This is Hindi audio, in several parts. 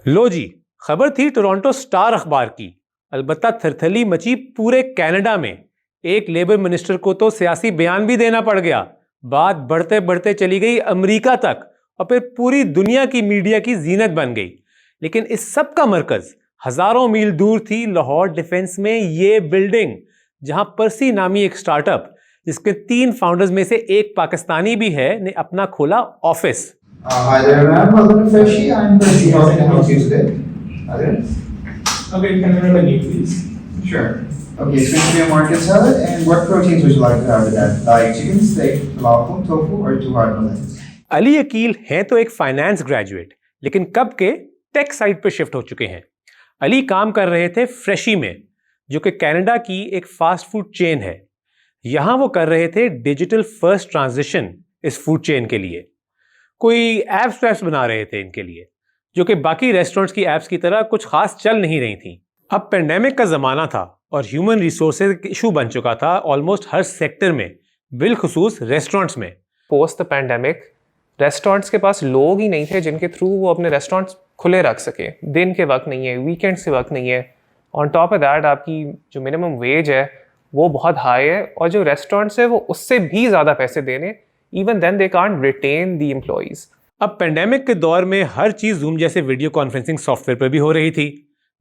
लो जी, खबर थी टोरंटो स्टार अखबार की। अलबत्ता थरथली मची पूरे कनाडा में। एक लेबर मिनिस्टर को तो सियासी बयान भी देना पड़ गया। बात बढ़ते बढ़ते चली गई अमेरिका तक और फिर पूरी दुनिया की मीडिया की जीनत बन गई। लेकिन इस सब का मरकज हजारों मील दूर थी लाहौर डिफेंस में ये बिल्डिंग, जहां पर्सी नामी एक स्टार्टअप जिसके 3 फाउंडर्स में से एक पाकिस्तानी भी है ने अपना खोला office. Hi there, ma'am. Welcome to Freshie. I'm Percy. How can I help you today? Other? Okay, can I have a name, please? Sure. Okay, it's going to be a market salad. And what proteins would you like to have with that? Like chicken, steak, falafel, tofu, or 2 hard boiled? Ali Aqeel हैं तो एक फाइनेंस ग्रेजुएट, लेकिन कब के टेक साइड पर शिफ्ट हो चुके हैं। अली काम कर रहे थे फ्रेशी में, जो कि कनाडा की एक फास्ट फूड चेन है। यहां वो कर रहे थे डिजिटल फर्स्ट ट्रांजिशन इस फूड चेन के लिए। कोई एप्स बना रहे थे इनके लिए, जो कि बाकी रेस्टोरेंट्स की एप्स की तरह कुछ खास चल नहीं रही थी। अब पेंडेमिक का जमाना था और ह्यूमन रिसोर्सेज इशू बन चुका था ऑलमोस्ट हर सेक्टर में, बिलखुसूस रेस्टोरेंट्स में। पोस्ट द पैंडेमिक रेस्टोरेंट्स के पास लोग ही नहीं थे जिनके थ्रू वो अपने रेस्टोरेंट्स खुले रख सके। दिन के वक्त नहीं है, वीकेंड्स के वक्त नहीं है। ऑन टॉप ऑफ दैट आपकी जो मिनिमम वेज है वो बहुत हाई है, और जो रेस्टोरेंट्स है वो उससे भी ज़्यादा पैसे दे रहे हैं। Even then they can't retain the employees. अब पेंडेमिक के दौर में हर चीज जूम जैसे वीडियो कॉन्फ्रेंसिंग सॉफ्टवेयर पर भी हो रही थी।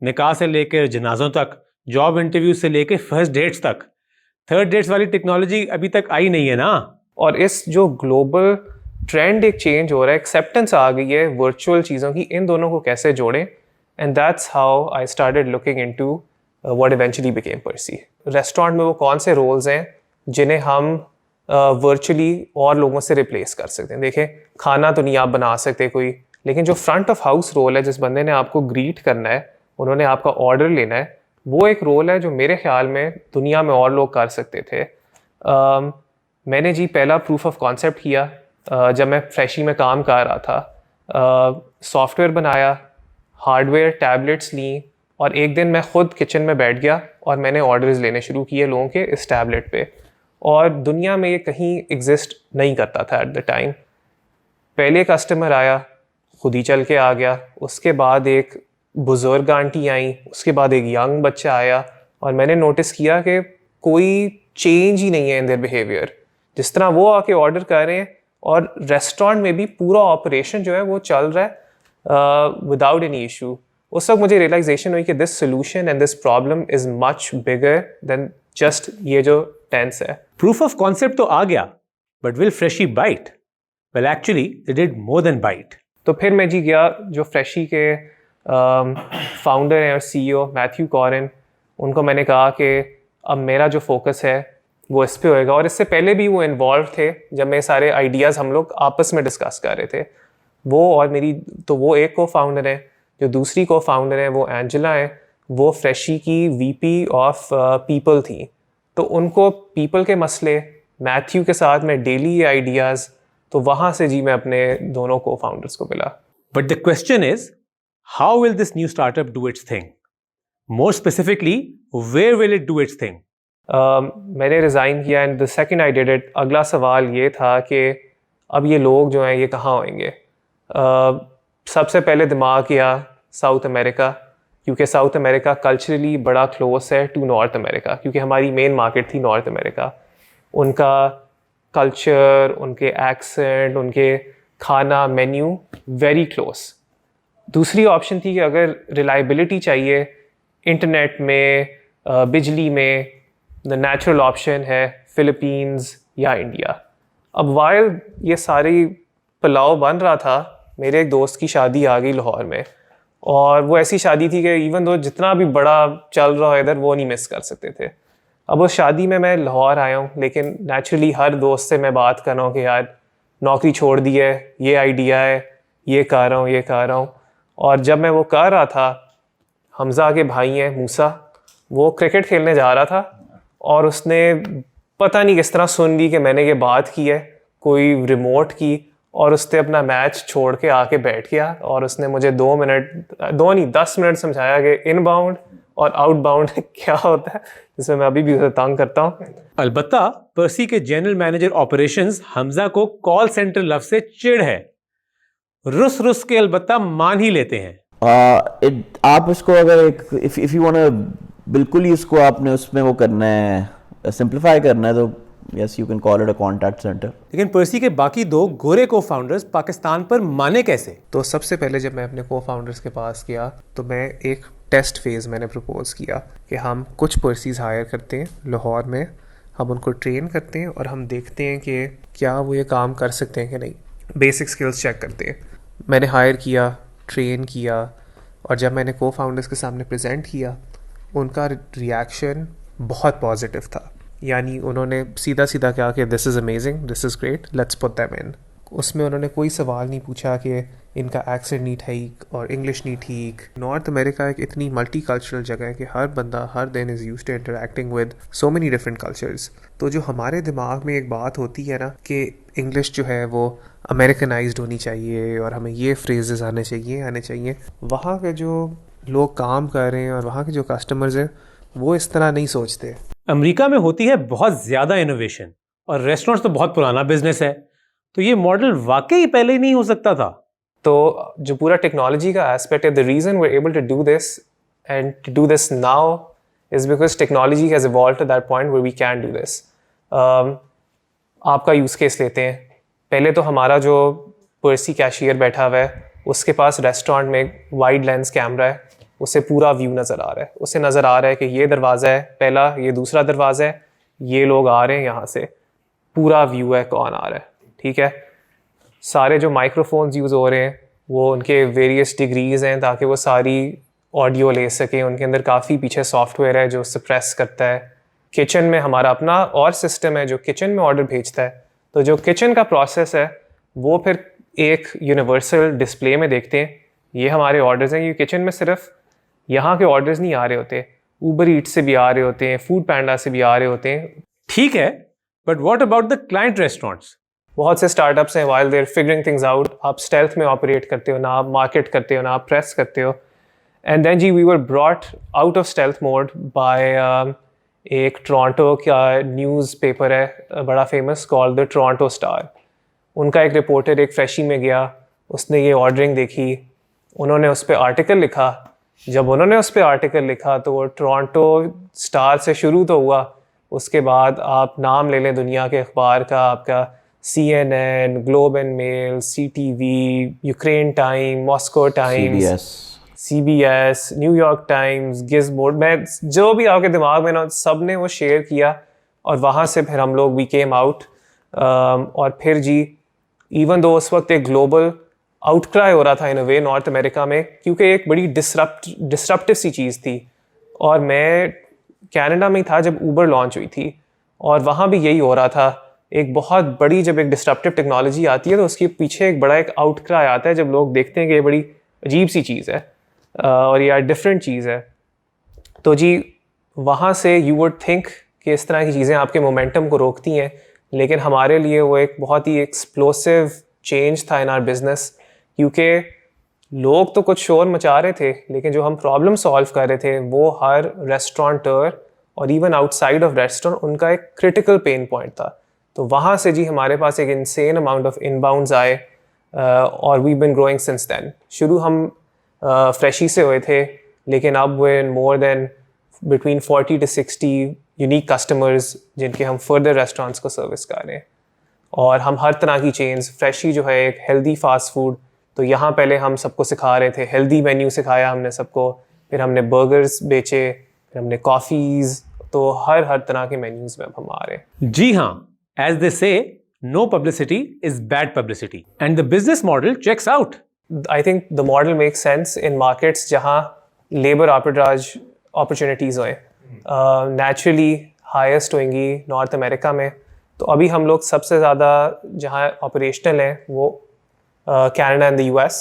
निकाह से लेकर जनाजों तक, जॉब इंटरव्यू से लेकर फर्स्ट डेट्स तक। थर्ड डेट्स वाली टेक्नोलॉजी अभी तक आई नहीं है ना। और इस जो ग्लोबल ट्रेंड एक चेंज हो रहा है, एक्सेप्टेंस आ गई है वर्चुअल चीज़ों की, इन दोनों को कैसे जोड़ें। And that's how I started looking into what eventually became pursed. Restaurant में वो कौन से रोल्स हैं जिन्हें हम वर्चुअली और लोगों से रिप्लेस कर सकते हैं। देखें, खाना तो नहीं आप बना सकते कोई, लेकिन जो फ्रंट ऑफ हाउस रोल है, जिस बंदे ने आपको ग्रीट करना है, उन्होंने आपका ऑर्डर लेना है, वो एक रोल है जो मेरे ख्याल में दुनिया में और लोग कर सकते थे। मैंने जी पहला प्रूफ ऑफ कॉन्सेप्ट किया जब मैं फ्रेशी में काम कर रहा था। सॉफ्टवेयर बनाया, हार्डवेयर टैबलेट्स ली, और एक दिन मैं ख़ुद किचन में बैठ गया और मैंने ऑर्डर्स लेने शुरू किए लोगों के इस टैबलेट पे। और दुनिया में ये कहीं एग्जिस्ट नहीं करता था एट द टाइम। पहले कस्टमर आया, खुद ही चल के आ गया। उसके बाद एक बुज़ुर्ग आंटी आई, उसके बाद एक यंग बच्चा आया, और मैंने नोटिस किया कि कोई चेंज ही नहीं है इन देयर बिहेवियर। जिस तरह वो आके ऑर्डर कर रहे हैं, और रेस्टोरेंट में भी पूरा ऑपरेशन जो है वो चल रहा है विदाउट एनी इशू। उस वक्त मुझे रियलाइजेशन हुई कि this solution and this problem is much bigger than just ये जो टेंस है। प्रूफ ऑफ कॉन्सेप्ट तो आ गया, but will Freshii bite? Well actually they did more than bite. तो फिर मैं जी गया जो फ्रेशी के फाउंडर हैं और सीईओ मैथ्यू कॉरेन, उनको मैंने कहा कि अब मेरा जो फोकस है वो इस पे होएगा। और इससे पहले भी वो इन्वॉल्व थे जब मैं सारे आइडियाज़ हम लोग आपस में डिस्कस कर रहे थे। वो और मेरी, तो वो एक को फाउंडर है, जो दूसरी को फाउंडर है वो एंजेला है, वो फ्रेशी की वीपी ऑफ पीपल थी। तो उनको पीपल के मसले, मैथ्यू के साथ में डेली आइडियाज़, तो वहाँ से जी मैं अपने दोनों को फाउंडर्स को मिला। But the question is, how will this new startup do its thing? More specifically, where will it do its thing? मैंने रिज़ाइन किया and the second I did it, अगला सवाल ये था कि अब ये लोग जो हैं ये कहाँ होंगे। सबसे पहले दिमाग किया साउथ अमेरिका, क्योंकि साउथ अमेरिका कल्चरली बड़ा क्लोज है टू नॉर्थ अमेरिका, क्योंकि हमारी मेन मार्केट थी नॉर्थ अमेरिका। उनका कल्चर, उनके एक्सेंट, उनके खाना, मेन्यू वेरी क्लोज। दूसरी ऑप्शन थी कि अगर रिलायबिलिटी चाहिए इंटरनेट में, बिजली में, द नेचुरल ऑप्शन है फ़िलीपींस या इंडिया। अब वाइल ये सारी पुलाव बन रहा था, मेरे एक दोस्त की शादी आ गई लाहौर में, और वो ऐसी शादी थी कि इवन दो जितना भी बड़ा चल रहा है इधर, वो नहीं मिस कर सकते थे। अब उस शादी में मैं लाहौर आया हूँ, लेकिन नेचुरली हर दोस्त से मैं बात कर रहा हूँ कि यार नौकरी छोड़ दी है, ये आइडिया है, ये कर रहा हूँ, ये कर रहा हूँ। और जब मैं वो कर रहा था, हमज़ा के भाई हैं मूसा, वो क्रिकेट खेलने जा रहा था, और उसने पता नहीं किस तरह सुन ली कि मैंने ये बात की है कोई रिमोट की, और उसने अपना मैच छोड़ के आके बैठ गया, और उसने मुझे 10 मिनट समझाया कि इनबाउंड और आउटबाउंड क्या होता है, जिसमें मैं अभी भी उसे तंग करता हूँ। अलबत्ता पर्सी के जनरल मैनेजर ऑपरेशंस हमजा को कॉल सेंटर लफ्ज से चिढ़ है। रुस के अलबत्ता मान ही लेते हैं। आप इसको अगर एक इफ़ यू वांट बिल्कुल ही उसको आपने उसमें वो करना है, सिंप्लीफाई करना है, तो yes you can call it a contact centre. लेकिन पर्सी के बाकी 2 गोरे को फाउंडर्स पाकिस्तान पर माने कैसे? तो सबसे पहले जब मैं अपने को फाउंडर्स के पास गया तो मैं एक टेस्ट फेज़ मैंने प्रपोज किया कि हम कुछ पर्सीज हायर करते हैं लाहौर में, हम उनको ट्रेन करते हैं और हम देखते हैं कि क्या वो ये काम कर सकते हैं कि नहीं, बेसिक स्किल्स चेक करते हैं। मैंने हायर किया, ट्रेन किया, और जब मैंने को फाउंडर्स के सामने प्रेजेंट किया उनका रिएक्शन बहुत पॉजिटिव था। यानी उन्होंने सीधा सीधा कहा कि this is amazing, this is great, let's put them in. उसमें उन्होंने कोई सवाल नहीं पूछा कि इनका एक्सेंट नहीं ठीक और इंग्लिश नहीं ठीक। नॉर्थ अमेरिका एक इतनी मल्टी कल्चरल जगह है कि हर बंदा हर दिन is used to interacting with so many different cultures. तो जो हमारे दिमाग में एक बात होती है ना कि इंग्लिश जो है वो अमेरिकनाइज्ड होनी चाहिए और हमें ये फ्रेजेस आने चाहिए, वहाँ के जो लोग काम कर रहे हैं और वहाँ के जो कस्टमर्स हैं वो इस तरह नहीं सोचते। अमेरिका में होती है बहुत ज़्यादा इनोवेशन और रेस्टोरेंट्स तो बहुत पुराना बिजनेस है, तो ये मॉडल वाकई पहले ही नहीं हो सकता था। तो जो पूरा टेक्नोलॉजी का एस्पेक्ट है, the reason we are able to do this and to do this now is because technology has evolved to that point where we can do this. आपका यूज़ केस लेते हैं। पहले तो हमारा जो पर्सी कैशियर बैठा हुआ है उसके पास रेस्टोरेंट में एक वाइड लेंस कैमरा है, उसे पूरा व्यू नज़र आ रहा है। उसे नज़र आ रहा है कि ये दरवाज़ा है पहला, ये दूसरा दरवाज़ा है, ये लोग आ रहे हैं यहाँ से, पूरा व्यू है कौन आ रहा है, ठीक है। सारे जो माइक्रोफोन्स यूज़ हो रहे हैं वो उनके वेरियस डिग्रीज़ हैं ताकि वो सारी ऑडियो ले सकें। उनके अंदर काफ़ी पीछे सॉफ्टवेयर है जो सप्रेस करता है। किचन में हमारा अपना और सिस्टम है जो किचन में ऑर्डर भेजता है। तो जो किचन का प्रोसेस है वो फिर एक यूनिवर्सल डिस्प्ले में देखते हैं, ये हमारे ऑर्डर्स हैं। ये किचन में सिर्फ यहाँ के ऑर्डर्स नहीं आ रहे होते, ऊबर ईट्स से भी आ रहे होते हैं, फूड पैंडा से भी आ रहे होते हैं। ठीक है, but what about the client restaurants? बहुत से स्टार्टअप्स हैं, while they're figuring things out. आप स्टेल्थ में ऑपरेट करते हो ना, आप मार्केट करते हो ना, आप प्रेस करते हो। एंड देन जी we were brought out of stealth mode by एक टोरंटो का न्यूज़पेपर है बड़ा famous, called the Toronto Star. उनका एक रिपोर्टर एक फ्रेशी में गया, उसने ये ऑर्डरिंग देखी, उन्होंने उस पर आर्टिकल लिखा। जब उन्होंने उस पर आर्टिकल लिखा तो वो टोरंटो स्टार से शुरू तो हुआ, उसके बाद आप नाम ले लें दुनिया के अखबार का, आपका CNN, globe and mail, CTV, Ukraine time, Moscow Times, CBS, New York Times, Gizmodo, मैं जो भी आपके दिमाग में ना सब ने वो शेयर किया। और वहाँ से फिर हम लोग वी केम आउट। और फिर जी इवन दो उस वक्त एक ग्लोबल आउटक्राई हो रहा था इन अ वे नॉर्थ अमेरिका में, क्योंकि एक बड़ी डिसरप्टिव सी चीज़ थी। और मैं कनाडा में ही था जब ऊबर लॉन्च हुई थी और वहाँ भी यही हो रहा था। एक बहुत बड़ी जब एक डिसरप्टिव टेक्नोलॉजी आती है तो उसके पीछे एक बड़ा एक आउटक्राई आता है जब लोग देखते हैं कि ये बड़ी अजीब सी चीज़ है और ये डिफरेंट चीज़ है। तो जी वहाँ से यू वुड थिंक कि इस तरह की चीज़ें आपके मोमेंटम को रोकती हैं, लेकिन हमारे लिए वो एक बहुत ही एक्सप्लोसिव चेंज था इन आवर बिजनेस। क्योंकि लोग तो कुछ शोर मचा रहे थे लेकिन जो हम प्रॉब्लम सॉल्व कर रहे थे वो हर रेस्टोरेंटर और इवन आउटसाइड ऑफ रेस्टोरेंट उनका एक क्रिटिकल पेन पॉइंट था। तो वहाँ से जी हमारे पास एक इंसेन अमाउंट ऑफ इनबाउंड्स आए और we been growing since then. शुरू हम फ्रेशी से हुए थे लेकिन अब वे in more than between 40 to 60 unique customers जिनके हम फर्दर रेस्टोरेंट्स को सर्विस कर रहे हैं। और हम हर तरह की चेन्स, फ्रेशी जो है एक हेल्दी फास्ट फूड, तो यहाँ पहले हम सबको सिखा रहे थे, हेल्दी मेन्यू सिखाया हमने सबको, फिर हमने बर्गर्स बेचे, फिर हमने कॉफ़ीज़, तो हर तरह के मेन्यूज़ में अब हम आ रहे हैं। जी हाँ, as they say no publicity is bad publicity and the business model checks out. I think the model makes sense in markets जहाँ लेबर आर्बिट्राज अपॉर्चुनिटीज़ होएं। नेचुरली हाईएस्ट होंगी नॉर्थ अमेरिका में। तो अभी हम लोग सबसे ज़्यादा जहाँ ऑपरेशनल हैं वो Canada and the US,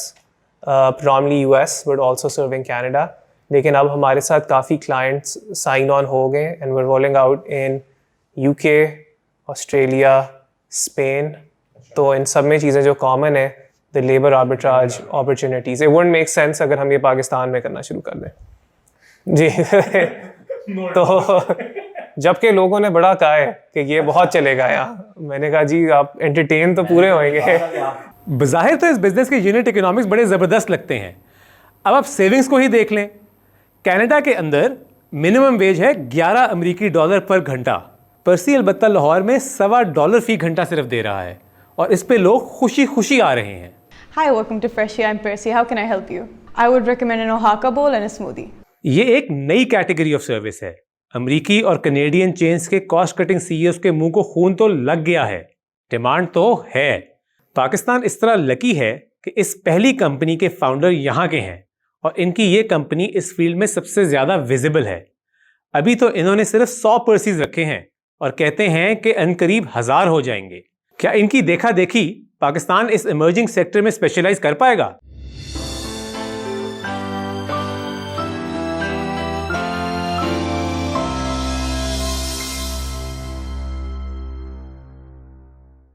predominantly US but also serving Canada. लेकिन अब हमारे साथ काफ़ी क्लाइंट्स साइन ऑन हो गए and we are rolling out in UK, Australia, Spain. तो इन सब में चीज़ें जो कॉमन है, the labour arbitrage opportunities, it wouldn't make sense अगर हम ये पाकिस्तान में करना शुरू कर दें जी। तो जबकि लोगों ने बड़ा कहा है कि ये बहुत चलेगा यहाँ, मैंने कहा जी आप एंटरटेन तो पूरे होंगे। बज़ाहिर तो इस बिजनेस के यूनिट इकोनॉमिक्स बड़े ज़बरदस्त लगते हैं। अब आप सेविंग्स को ही देख लें। कनाडा के अंदर मिनिमम वेज है 11 अमेरिकी डॉलर पर घंटा। पर्सी अलबत्ता लाहौर में $1.25 फी घंटा सिर्फ दे रहा है और इस पे लोग खुशी खुशी आ रहे हैं। Hi, welcome to Freshie. I'm Percy. How can I help you? I would recommend an Oaxaca bowl and a smoothie. ये एक नई कैटेगरी ऑफ सर्विस है। अमेरिकी और कनेडियन चेन्स के कॉस्ट कटिंग सीईओज के मुंह को खून तो लग गया है, डिमांड तो है। पाकिस्तान इस तरह लकी है कि इस पहली कंपनी के फाउंडर यहाँ के हैं और इनकी ये कंपनी इस फील्ड में सबसे ज्यादा विजिबल है। अभी तो इन्होंने सिर्फ 100 पर्सीज रखे हैं और कहते हैं कि अनकरीब 1000 हो जाएंगे। क्या इनकी देखा देखी पाकिस्तान इस इमर्जिंग सेक्टर में स्पेशलाइज कर पाएगा?